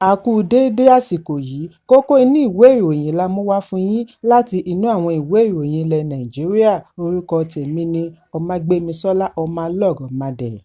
A kú déédé àsìkò yìí, kókó inú ìwé ìròyìn la mú wá fún yín láti inú àwọn ìwé ìròyìn ilẹ̀ Nàìjíríà. Orúkọ tèmi ni Ọmágbémisọ́lá Ọmọlọ́rọ̀mọdẹ̀.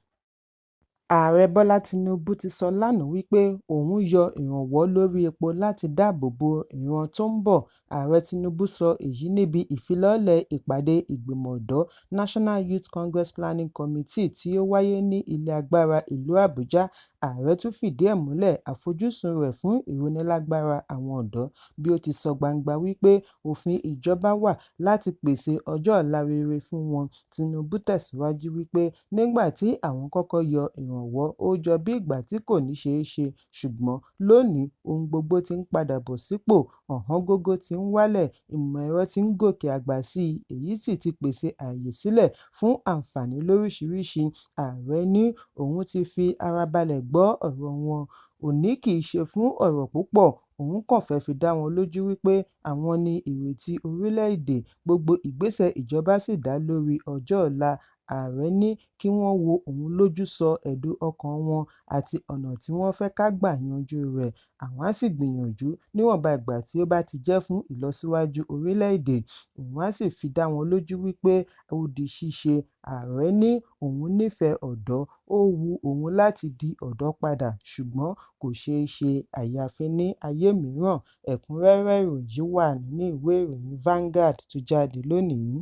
Ààrẹ Bọ́lá Tinubu ti sọ lánàá wípé òun yọ ìrànwọ́ lórí epo láti dáàbò bo ìran tó ń bọ̀. Ààrẹ Tinubu sọ èyí níbi ìfilọ́lẹ̀ ìpàdé ìgbìmọ̀ ọ̀dọ́ National Youth Congress Planning Committee tí ó wáyé ní ilé agbára ìlú Àbújá. Ààrẹ tún fìdí ẹ̀ múlẹ̀ àfojúsùn rẹ̀ fún ìrónilágbára àwọn ọ̀dọ́ bí ó ti sọ gbangba wípé òfin ìjọba wà láti pèsè ọjọ́ ọ̀la rere fún wọn. Tinubu tẹ̀síwájú wípé nígbà tí àwọn kọ́kọ́ yọ ìrànwọ́ ó jọ bí ìgbà tí kò ní ṣeé ṣe, ṣùgbọ́n lónìí ohun gbogbo ti ń padà bọ̀ sípò, ọ̀wọ́ngógó ti ń wálẹ̀, ìmọ̀ ẹ̀rọ ti ń gòkè àgbà sí i, èyí sì ti pèsè ààyè sílẹ̀ fún àǹfààní lóríṣiríṣi. Ààrẹ ní òun ti fi ara balẹ̀ gbọ́ ọ̀rọ̀ wọn, òní kì í ṣe fún ọ̀rọ̀ púpọ̀, òun kàn fẹ́ fi dá wọn lójú wípé àwọn ni ìrètí orílẹ̀-èdè, gbogbo ìgbésẹ̀ ìjọba sì dá lórí ọjọ́ ọ̀la. Ààrẹ ní kí wọ́n wo òun lójú, sọ ẹ̀dùn ọkàn wọn àti ọ̀nà tí wọ́n fẹ́ ká gbà yanjú rẹ̀. Àwọn á sì gbìyànjú níwọ̀nba ìgbà tí ó bá ti jẹ́ fún ìlọsíwájú orílẹ̀-èdè. Òun á sì fi dá wọn lójú wípé ó di ṣíṣe. Ààrẹ ní òun nífẹ̀ẹ́ ọ̀dọ́, ó wu òun láti di ọ̀dọ́ padà, ṣùgbọ́n kò ṣeé ṣe àyàfi ní ayé mìíràn. Ẹ̀kúnrẹ́rẹ́ ìròyìn wà nínú ìwé ìròyìn Vanguard tó jáde lónìí.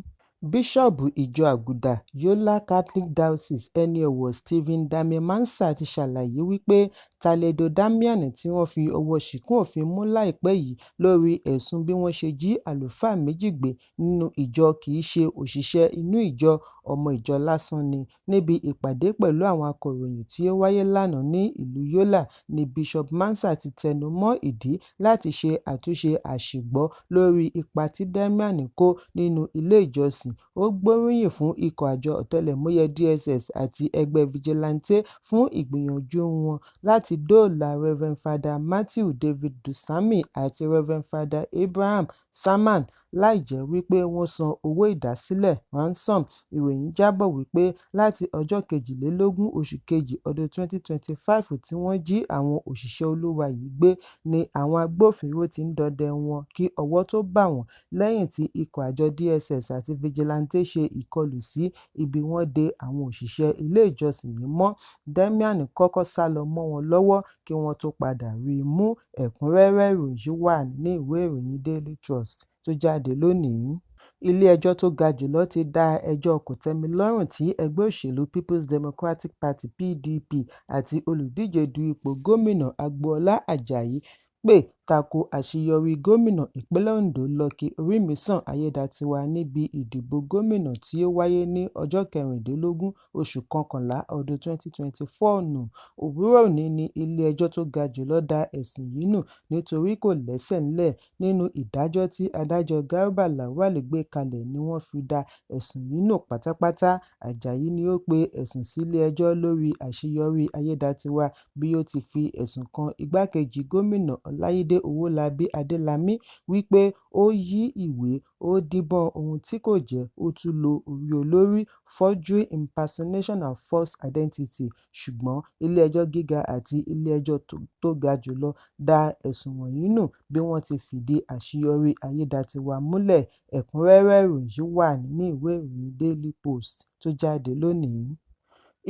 Bíṣọ́ọ̀bù ìjọ Àgùdà Yola Catholic Diocese ẹni ọ̀wọ̀ Stephen Damian Mansa ti ṣàlàyé wípé Tálẹ́dọ̀ Damian tí wọ́n fi ọwọ́ ṣìkún òfin mú láìpẹ́ yìí lórí ẹ̀sùn bí wọ́n ṣe jí àlùfáà méjì gbé nínú ìjọ kì í ṣe òṣìṣẹ́ inú ìjọ, ọmọ ìjọ lásán ni. Níbi ìpàdé pẹ̀lú àwọn akọ̀ròyìn tí ó wáyé lánàá ní ìlú Yola ni Bishop Mansa ti tẹnu mọ́ ìdí láti ṣe àtúnṣe àṣìgbọ́ lórí ipa tí Damian kó nínú ilé ìjọsìn. Ó gbóríyìn fún ikọ̀ àjọ ọ̀tẹlẹ̀múyẹ́ DSS àti ẹgbẹ́ Vigilante fún ìgbìyànjú wọn láti dóòlà Rev. Father Matthew David Dunsany àti Rev. Father Abraham Salman láìjẹ́ wípé wọ́n san owó ìdásílẹ̀ ransom. Ìròyìn jábọ̀ wípé láti ọjọ́ 22 oṣù kejì ọdún 2025 tí wọ́n jí àwọn òṣìṣẹ́ Olúwa yìí gbé ni àwọn agbófinró ti ń dọdẹ wọn kí ọwọ́ tó bà wọ́n lẹ́yìn tí ikọ̀ àjọ DSS àti Vigilante ṣe ìkọlù sí ibi wọ́n de àwọn òṣìṣẹ́ ilé ìjọsìn yìí mọ́. Damian kọ́kọ́ sálọ mọ́ wọn lọ́wọ́ kí wọ́n tó padà rí i mú. Ẹ̀kúnrẹ́rẹ́ ìròyìn wà nínú ìwé ìròyìn Daily Trust tó jáde lónìí. Ilé-ẹjọ́ tó ga jùlọ ti dá ẹjọ́ kòtẹ́milọ́rùn tí ẹgbẹ́ òṣèlú People's Democratic Party (PDP) àti olùdíje du ipò gómìnà Agboola Ajayi pè tako àṣeyọrí gómìnà ìpínlẹ̀ Ondo Lucky Orimisan Ayédàtiwa níbi ìdìbò gómìnà tí ó wáyé ní ọjọ́ 16 oṣù kọkànlá ọdún 2024 nù. Òwúrọ̀ òní ni ilé-ẹjọ́ tó ga jùlọ dá ẹ̀sùn yìí nù nítorí kò lẹ́sẹ̀ ńlẹ̀. Nínú ìdájọ́ tí adájọ́ Garba Lawal gbé kalẹ̀ ni wọ́n fi dá ẹ̀sùn yìí nù pátápátá. Ajayi ni ó pe ẹ̀sùn sílé-ẹjọ́ lórí àṣeyọrí Ayédàtiwa bí ó ti fi ẹ̀sùn kan igbákejì gómìnà Ọláídé Owólabí Adélámì wípé ó yí ìwé, ó díbọ́n ohun tí kò jẹ́, ó tún lo orí olórí (forgery, impersonation and false identity). Ṣùgbọ́n ilé-ẹjọ́ gíga àti ilé-ẹjọ́ tó ga jùlọ dá ẹ̀sùn wọ̀nyí nù bí wọ́n ti fìdí àṣeyọrí Ayédàtiwa múlẹ̀. Ẹ̀kúnrẹ́rẹ́ ìròyìn wà nínú ìwé ìròyìn Daily Post tó jáde lónìí.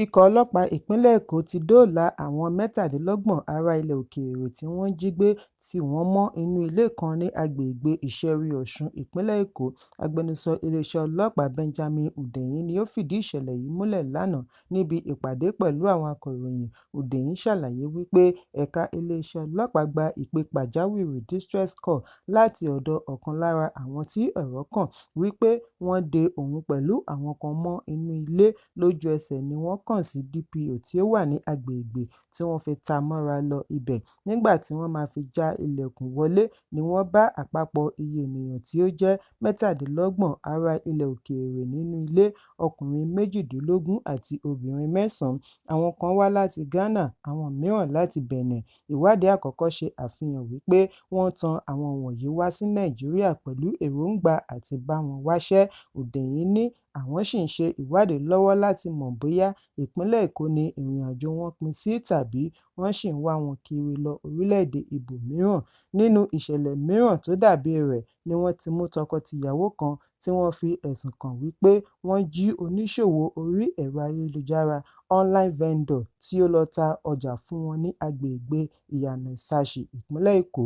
Ikọ̀ ọlọ́pàá ìpínlẹ̀ Èkó ti dóòlà àwọn 27 ará ilẹ̀ òkèèrè tí wọ́n jí gbé tì wọ́n mọ́ inú ilé kan ní agbègbè Ìṣẹ̀rí Ọ̀ṣun, ìpínlẹ̀ Èkó. Agbẹnusọ iléeṣẹ́ ọlọ́pàá Benjamin Hundeyin ni ó fìdí ìṣẹ̀lẹ̀ yìí múlẹ̀ lánàá níbi ìpàdé pẹ̀lú àwọn akọ̀ròyìn. Hundeyin ṣàlàyé wípé ẹ̀ka iléeṣẹ́ ọlọ́pàá gba ìpè pàjáwìrì distress call láti ọ̀dọ̀ ọ̀kan lára àwọn tí ọ̀rọ̀ kàn wípé wọ́n de òun pẹ̀lú àwọn kan mọ́ inú ilé. Lójú ẹsẹ̀ ni wọ́n kàn sí DPO tí ó wà ní agbègbè tí wọ́n fi ta mọ́ra lọ ibẹ̀. Nígbà tí wọ́n máa fi já ilẹ̀kùn wọlé ni wọ́n bá àpapọ̀ iye ènìyàn tí ó jẹ́ 27 ará ilẹ̀ òkèèrè nínú ilé, ọkùnrin 18 àti obìnrin 9. Àwọn kan wá láti Ghana, àwọn mìíràn láti Benin. Ìwádìí àkọ́kọ́ ṣe àfihàn wípé wọ́n tan àwọn wọ̀nyí wá sí Nàìjíríà pẹ̀lú èròǹgbà àti bá wọn wáṣẹ́. Hundeyin ní àwọn ṣì ń ṣe ìwádìí lọ́wọ́ láti mọ̀ bóyá ìpínlẹ̀ Èkó ni ìrìnàjò wọn pín sí tàbí wọ́n ṣì ń wá wọn kiri lọ orílẹ̀-èdè ibòmíràn. Nínú ìṣẹ̀lẹ̀ mìíràn tó dàbí rẹ̀ ni wọ́n ti mú tọkọ-tìyàwó kan tí wọ́n fi ẹ̀sùn kàn wípé wọ́n jí oníṣòwò orí ẹ̀rọ ayélujára online vendor tí ó lọ ta ọjà fún wọn ní agbègbè Ìyànà Ìsàsì, ìpínlẹ̀ Èkó.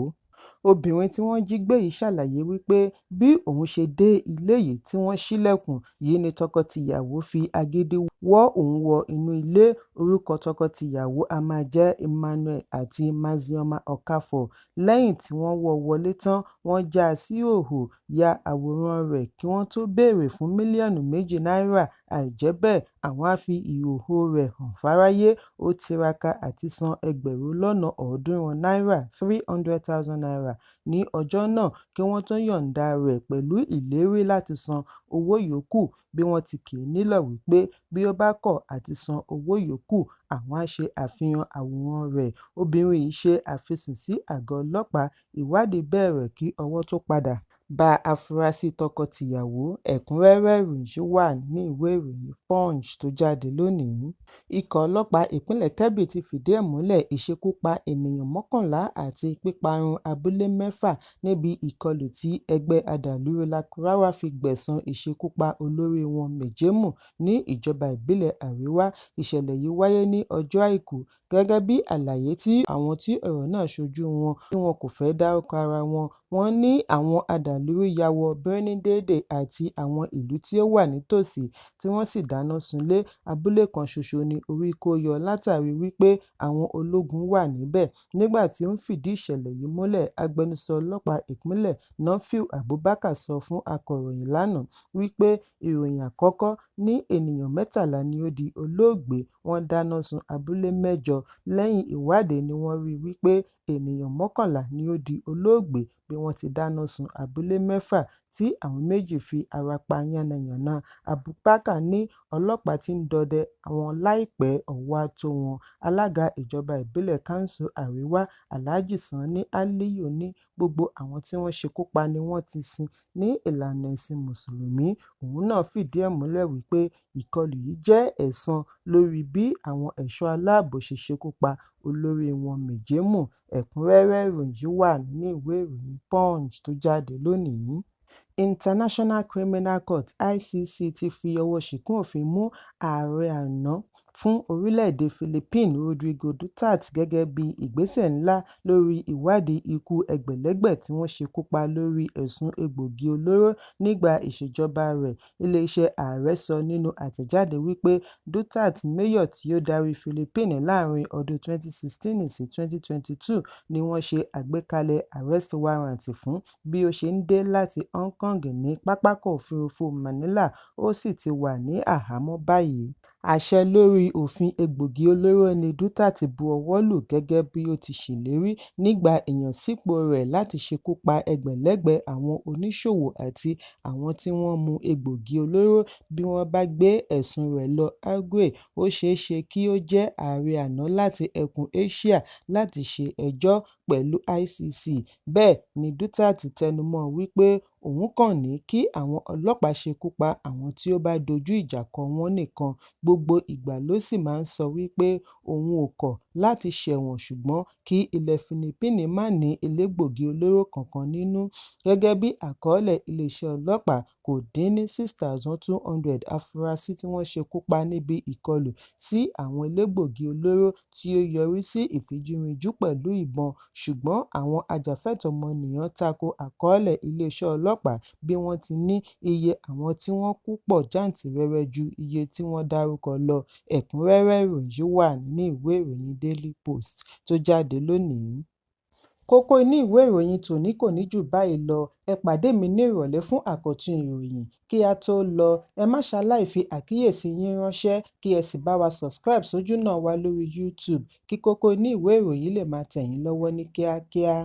Obìnrin tí wọ́n jí gbé yìí ṣàlàyé wípé bí òun ṣe dé ilé yìí tí wọ́n ṣílẹ̀kùn yìí ni tọkọ-tìyàwó fi agídí wọ́ òun wọ inú ilé. Orúkọ tọkọ-tìyàwó a máa jẹ́ Emmanuel àti Mazioma Okafor. Lẹ́yìn tí wọ́n wọ́ wọlé tán, wọ́n já a sí ìhòhò, ya àwòrán rẹ̀ kí wọ́n tó béèrè fún mílíọ̀nù 2 náírà. Àìjẹ́ bẹ́ẹ̀, àwọn á fi ìhòhò rẹ̀ hàn fáráyé. Ó tiraka àti san ẹgbẹ̀rún lọ́nà 300 náírà (300,000 naira) ní ọjọ́ náà kí wọ́n tó yọ̀ǹda rẹ̀ pẹ̀lú ìlérí láti san owó yòókù bí wọ́n ti kì í nílọ̀ wípé bí ó bá kọ̀ àti san owó yòókù, àwọn á ṣe àfihàn àwòrán rẹ̀. Obìnrin yìí ṣe àfisùn sí àgọ́ ọlọ́pàá. Ìwádìí bẹ̀rẹ̀ kí ọwọ́ tó padà bá afurasí tọkọ-tìyàwó. Ẹ̀kúnrẹ́rẹ́ ìròyìn wà nínú ìwé ìròyìn Punch tó jáde lónìí. Ikọ̀ ọlọ́pàá ìpínlẹ̀ Kebbi ti fìdí ẹ̀ múlẹ̀ ìṣekúpa ènìyàn 11 àti píparun abúlé 6 níbi ìkọlù tí ẹgbẹ́ adàlúrú Lakurawa fi gbẹ̀san ìṣekúpa olórí wọn Mejemu ní ìjọba ìbílẹ̀ Àríwá. Ìṣẹ̀lẹ̀ yìí wáyé ní ọjọ́ Àìkú. Gẹ́gẹ́ bí àlàyé tí àwọn tí ọ̀rọ̀ náà ṣojú wọn tí wọn kò fẹ́ dárúkọ ara wọn, wọ́n ní àwọn adàlúrú ya wọ Birnin Dede àti àwọn ìlú tí ó wà nítòsí tí wọ́n sì dáná sunlé. Abúlé kan ṣoṣo ni orí kó yọ látàrí wípé àwọn ológun wà níbẹ̀. Nígbà tí ó ń fìdí ìṣẹ̀lẹ̀ yìí múlẹ̀, agbẹnusọ ọlọ́pàá ìpínlẹ̀ Nafiu Abubakar sọ fún akọ̀ròyìn lánàá wípé ìròyìn àkọ́kọ́ ní ènìyàn 13 ni ó di olóògbé. Wọ́n dáná sun abúlé 8. Lẹ́yìn ìwádìí ni wọ́n rí wípé ènìyàn 11 ni ó di olóògbé bí wọ́n ti dáná sun abúlé 6 tí àwọn 2 fi ara pa yánnayànna. Abubakar ní ọlọ́pàá ti ń dọdẹ àwọn láìpẹ́ ọwọ́ á tó wọn. Alága ìjọba ìbílẹ̀ Kanṣu Àríwá Alhaji Sani Aliyu ní gbogbo àwọn tí wọ́n ṣekúpa ni wọ́n ti sin ní ìlànà ẹ̀sìn Mùsùlùmí. Òun náà fìdí ẹ̀ múlẹ̀ wípé ìkọlù yìí jẹ́ ẹ̀san lórí bí àwọn ẹ̀ṣọ́ aláàbò ṣe ṣekúpa olórí wọn Mejemu. Ẹ̀kúnrẹ́rẹ́ ìròyìn wà nínú ìwé ìròyìn Punch tó jáde lónìí. International Criminal Court (ICC) ti fi ọwọ́ ṣìkún òfin mú ààrẹ àná fún orílẹ̀-èdè Philippines Rodrigo Duterte gẹ́gẹ́ bí ìgbésẹ̀ ńlá lórí ìwádìí ikú ẹgbẹ̀lẹ́gbẹ̀ tí wọ́n ṣekú pa lórí ẹ̀sùn egbòogi olóró nígbà ìṣèjọba rẹ̀. Iléeṣẹ́ ààrẹ sọ nínú àtẹ̀jáde wípé Duterte, mayor tí ó darí Philippines láàrin ọdún 2016 sí 2022, ni wọ́n ṣe àgbékalẹ̀ arrest warrant fún bí ó ṣe ń dé láti Hong Kong ní pápákọ̀ òfurufú Manila. Ó sì ti wà ní àhámọ́ báyìí. Àṣẹ lórí òfin egbòogi olóró ni Duterte bu ọwọ́ lù gẹ́gẹ́ bí ó ti ṣèlérí nígbà ìyànsípò rẹ̀ láti ṣekú pa ẹgbẹ̀lẹ́gbẹ̀ àwọn oníṣòwò àti àwọn tí wọ́n mu egbòogi olóró. Bí wọ́n bá gbé ẹ̀sùn rẹ̀ lọ Hague, ó ṣeé ṣe kí ó jẹ́ ààrẹ àná láti ẹkùn Asia láti ṣe ẹjọ́ pẹ̀lú ICC. Bẹ́ẹ̀ ni Duterte tẹnumọ́ wípé òun kàn ní kí àwọn ọlọ́pàá ṣekú pa àwọn tí ó bá dojú ìjà kọ wọ́n nìkan. Gbogbo ìgbà ló sì máa ń sọ wípé òun ò kọ̀ láti ṣẹ̀wọ̀n ṣùgbọ́n kí ilẹ̀ Philippines má ní elégbòogi olóró kankan nínú. Gẹ́gẹ́ bí àkọọ́lẹ̀ iléeṣẹ́ ọlọ́pàá, kò dín ní 6,200 afurasí tí wọ́n ṣekú pa níbi ìkọlù sí àwọn elégbòogi olóró tí ó yọrí sí ìfijúrinjú pẹ̀lú ìbọn. Ṣùgbọ́n àwọn ajàfẹ́tọ̀ọ́-ọmọnìyàn tako àkọọ́lẹ̀ iléeṣẹ́ ọlọ́pàá bí wọ́n ti ní iye àwọn tí wọ́n kú pọ̀ jàǹtìrẹrẹ ju iye tí wọ́n dárúkọ lọ. Ẹ̀kúnrẹ́rẹ́ ìròyìn wà nínú ìwé ìròyìn Daily Post tó jáde lónìí. Kókó inú ìwé ìròyìn tòní kò ní jù báyìí lọ. Ẹ pàdé mi ní ìrọ̀lẹ́ fún àkọ́tún ìròyìn. Kí a tó lọ, ẹ má ṣaláì fi àkíyèsí yín ránṣẹ́ kí ẹ sì bá wa subscribe sójú náà wa lórí YouTube kí kókó inú ìwé ìròyìn lè máa tẹ̀ yín lọ́wọ́ ní kíákíá.